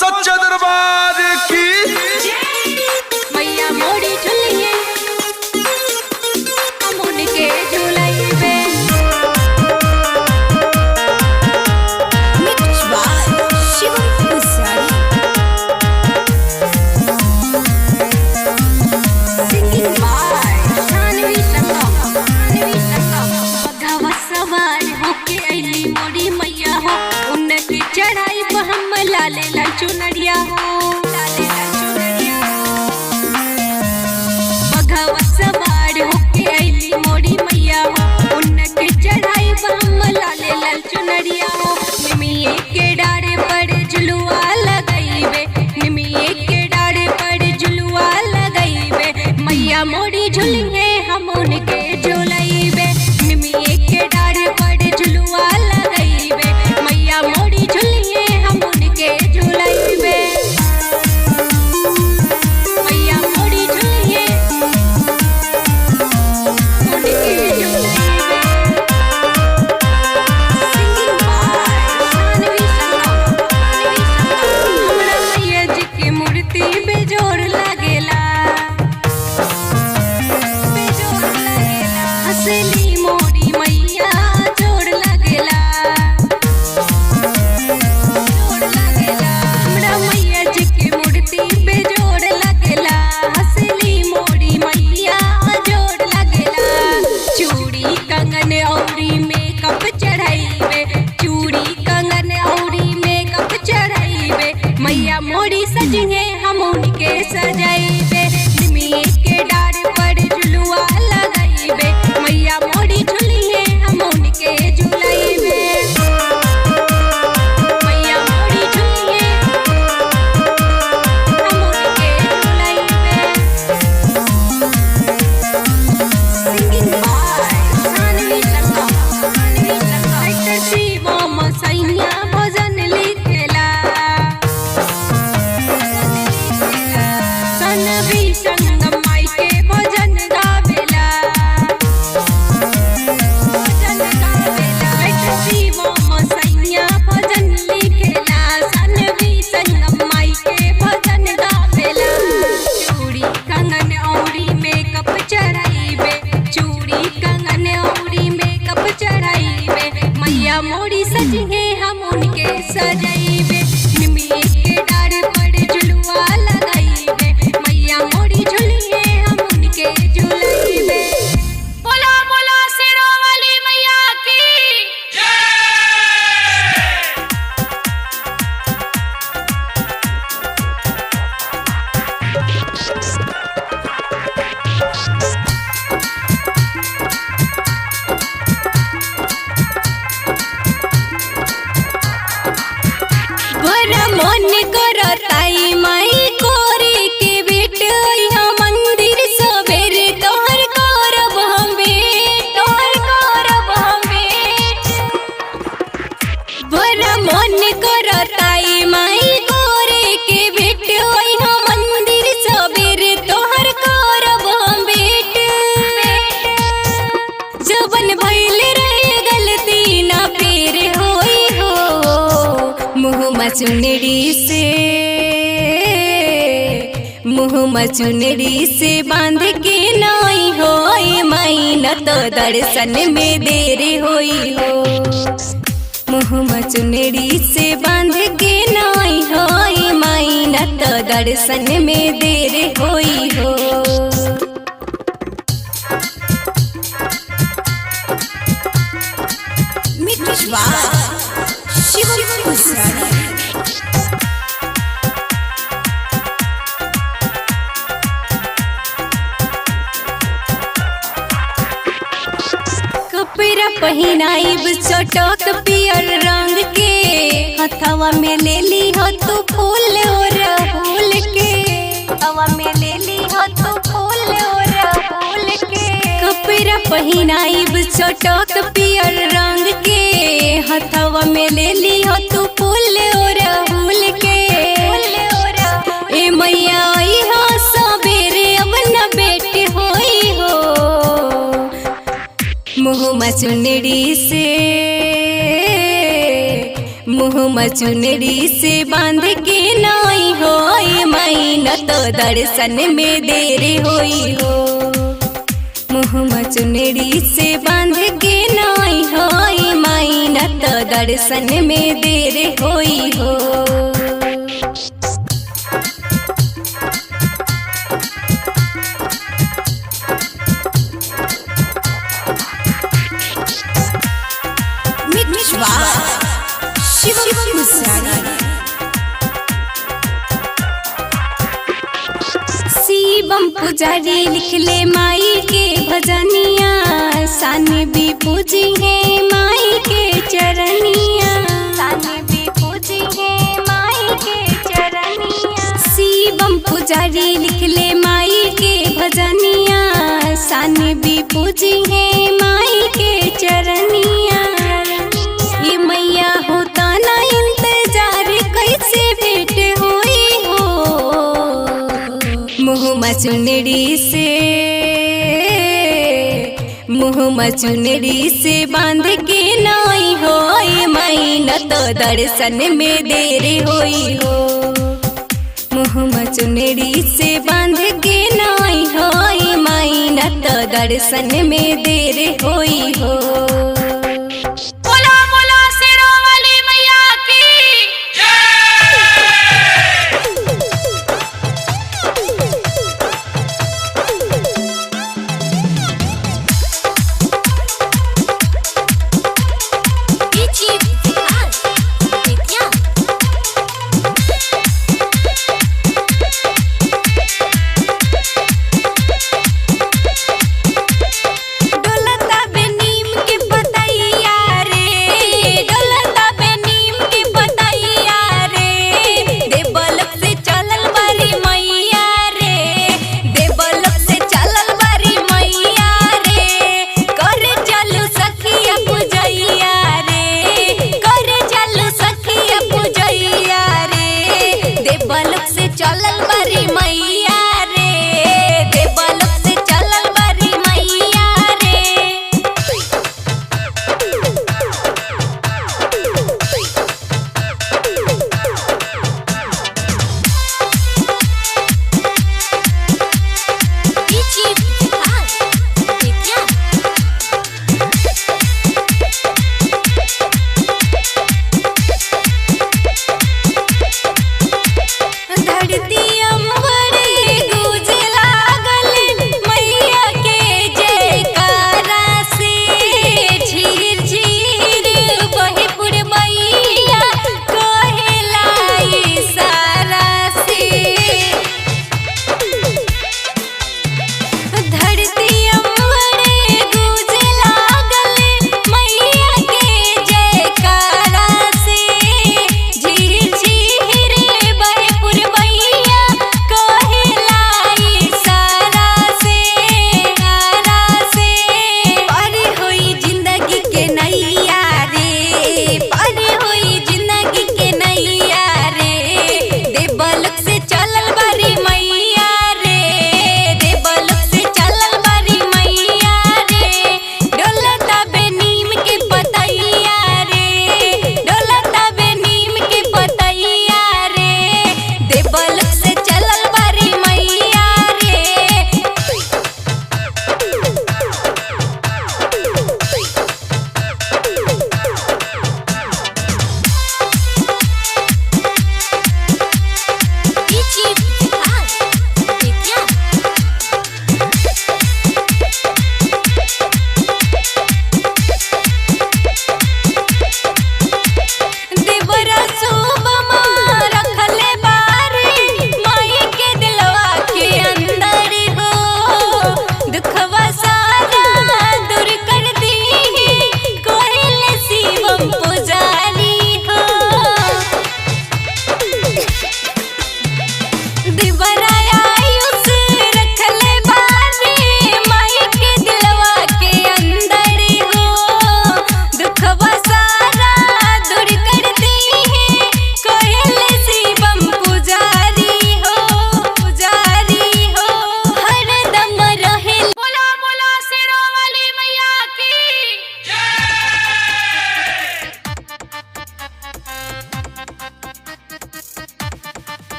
सच्चा दरबार की मैया मोड़ी झुलिए अमुन के झुलाई पे मिक्स बाय शिवम पुजारी सिंगिंग बाय शानवी संगम बघवा सवार होके अइली मोड़ी मैया हो उनकी चढ़ाई पर हम लाले लाल चुनरिया हो बघवा सवार होके अइली मोड़ी मैया हो उनकी चढ़ाई पर हम लाले लाल चुनरिया हो निमिये के डारे पर झुलुआ लगाइबे निमिये के डारे पर झुलुआ लगाइबे मैया मोड़ी झुलिए हम उनके झुलाइबे निमिये के डारे पर झुलुआ लगाइबे मैया मोड़ी झुलिए हम उनके झुलाइबे मैया मोड़ी झुलिए उनके झुलाइबे सिंगिंग बाय शानवी संगम हमरा मैया जी के मूर्ति बेजोड़ लागेला हसली मोड़ी मैया जोड़ लागेला हमरा मैया जी के मूर्ति बेजोड़ लागेला हसली मोड़ी मैया जोड़ लागेला चूड़ी कंगन औरी मेकअप चढ़ाइबे चूड़ी कंगन औरी मेकअप चढ़ाइबे मैया मोड़ी सजिए हम उनके सजाइबे निमिये के डार पर झुलुआ लगाइबे मैया मोड़ी झुलिए हम उनके झुलाइबे मैया मोड़ी झुलिए हम उनके झुलाइबे singing by Shanvi Sangam doctor Shivam सैया भजन लिखेला शानवी संगम माई के भजन गावेला डॉक्टर शिवम सैया भजन लिखेला शानवी संगम माई के भजन गावेला चूड़ी कंगन औरी मेकअप चढ़ाइबे चूड़ी कंगन औरी मेकअप चढ़ाइबे मैया मोड़ी सजिए हम उनके सजाइबे निमिये के डार पर झुलुआ लगाइबे मैया मोड़ी झुलिए हम उनके झुलाइबे बोला बोला शेरों वाली मैया की बड़ा मन करताई माई कोरी के बेट यहाँ मंदिर सवेरे तोहर करब हम बेट तोहर करब हम बेट बड़ा मन करताई माई कोरी के बेट यहाँ मंदिर सवेरे तोहर करब हम बेट जबन भइल रहे गलती ना फेर होई हो मुँह चुनरी से बांध के नाई होई माई न तो दर्शन में देर होई हो मुँह चुनरी से बांध के नाई होई माई न तो दर्शन में देर होई हो मिक्स बाय शिवम पुजारी कपड़ा पहिनाइब चटक पियर रंग के हथवा में ले ली हो तू फूल और फूल के हवा में ले ली हो तू फूल और फूल के कपड़ा पहिनाइब चटक पियर रंग के हथवा में ले ली हो तू फूल और फूल के ए मैया आई हो सवेरे अब न बेटी होई हो मुँह चुनरी से मुँह चुनरी से बांध के नाई होई माई न तो दर्शन में देर होई हो। मुँह चुनरी से बांध के नाई होई माई न तो दर्शन में देर होई हो। शिवम पुजारी लिखले माई के भजनिया सानी भी पूजी है माई के चरनिया। सानी भी पूजी है माई के चरनिया। शिवम पुजारी लिखले माई के भजनिया सानी भी पूजी है माई के चरनिया। ये मैया होता ना इंतजार कैसे भेंट होई हो। मुँह चुनरी से बांध के नाई होई माई न तो दर्शन में देर होई हो। मुँह चुनरी से बांध के नाई होई माई न तो दर्शन में देर होई हो। डोलता बे नीम के पता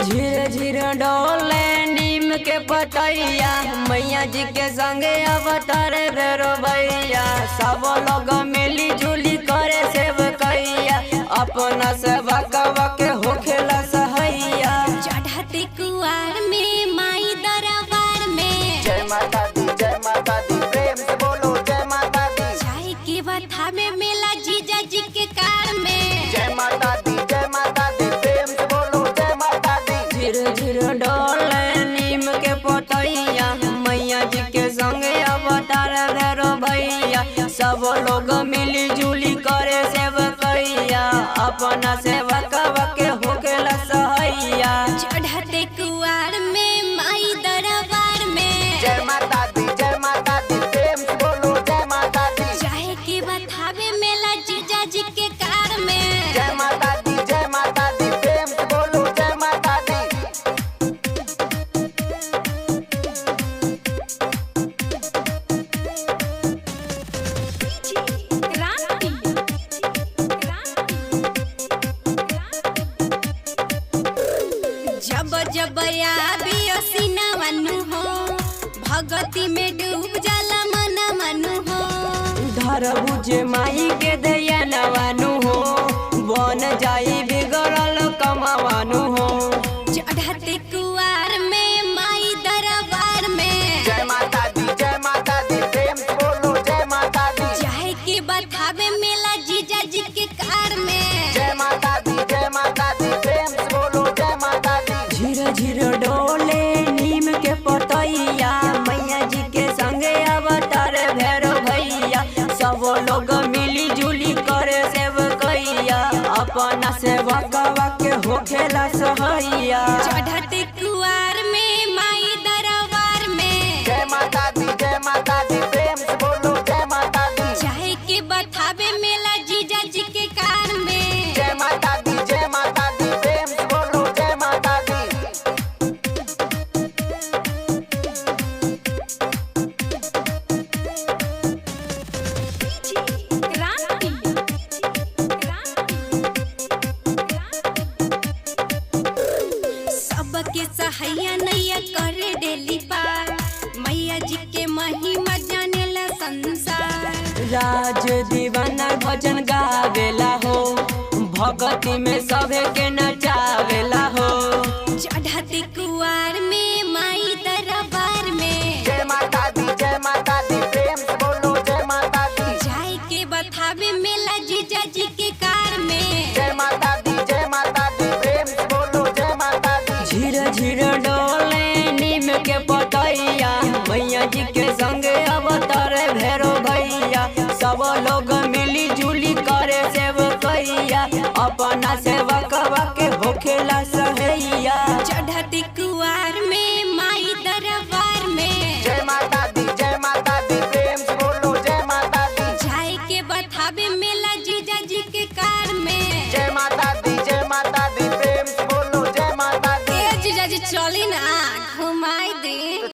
झीर झीर डोले नीम के पतैया मैया जी के संगे अवतार भैरो भैया सब लोग मिली जुली करे सेवकैया अपना सेवकवा के होखेला सहैया चढ़ते कुआर में माई दरबार में जय माता दी प्रेम से बोलो जय माता दी। चाय के बथा में मेला जीजा जी के कार में जय माता दी प्रेम से बोलो जय माता दी। झीर झीर डोले नीम के पतैया मैया जी के संगे अवतार भैरो भैया सब लोग मिली जुली करे सेवकैया अपना सेवकवा के होखेला सहैया चढ़ते कुआर में माई दरबार में जय माता दी प्रेम से बोलो जय माता दी। चाय के बथा में मेला जीजा जी के कार में जय माता दी प्रेम से बोलो जय माता दी। जब जब आबी असीना मनु हो भगती में डूब जाला मन मनु हो धर बुझे माई के दया नवानु हो बन जाई बिगड़ल कमावानु हो चढ़ते कुआर में माई दरबार में जय माता दी प्रेम से बोलो जय माता दी। चाय के बथावे मेला जीजा जी के कार में जय माता दी प्रेम से बोलो जय माता दी। झीर झीर डोले नीम के पतैया मैया जी के संगे अवतार भैरो भैया सब लोग मिली जुली करे सेवकैया अपना सेवकवा के होखेला सहैया चढ़ते कुआर में माई दरबार में जय माता दी प्रेम से बोलो जय माता दी। चाय के बथावे मेला जीजा जी के कार में जय माता दी प्रेम से बोलो जय माता दी। सबके सहाया नैया करे डेली पार मैया जी के महिमा जानेला संसार राज दीवाना भजन गावेला हो भगती में सभे के नचावेला हो चढ़ते कुआर में माई दरबार में जय माता दी प्रेम से बोलो जय माता दी। चाय के बथावे मेला जीजा जी के कार में जय माता दी प्रेम से बोलो जय माता दी। झीर झीर डोले नीम के पतैया मैया जी के संगे अवतार भैरो भैया सब लोग मिली जुली करे सेवकैया अपना सेवकवा के होखेला सहैया चढ़ते कुआर में माई दरबार में जय माता दी प्रेम से बोलो जय माता दी। चाय के बथावे मेला जीजा जी के कार में जय माता दी प्रेम से बोलो जय माता दी। जीजा जी चली ना घुमाई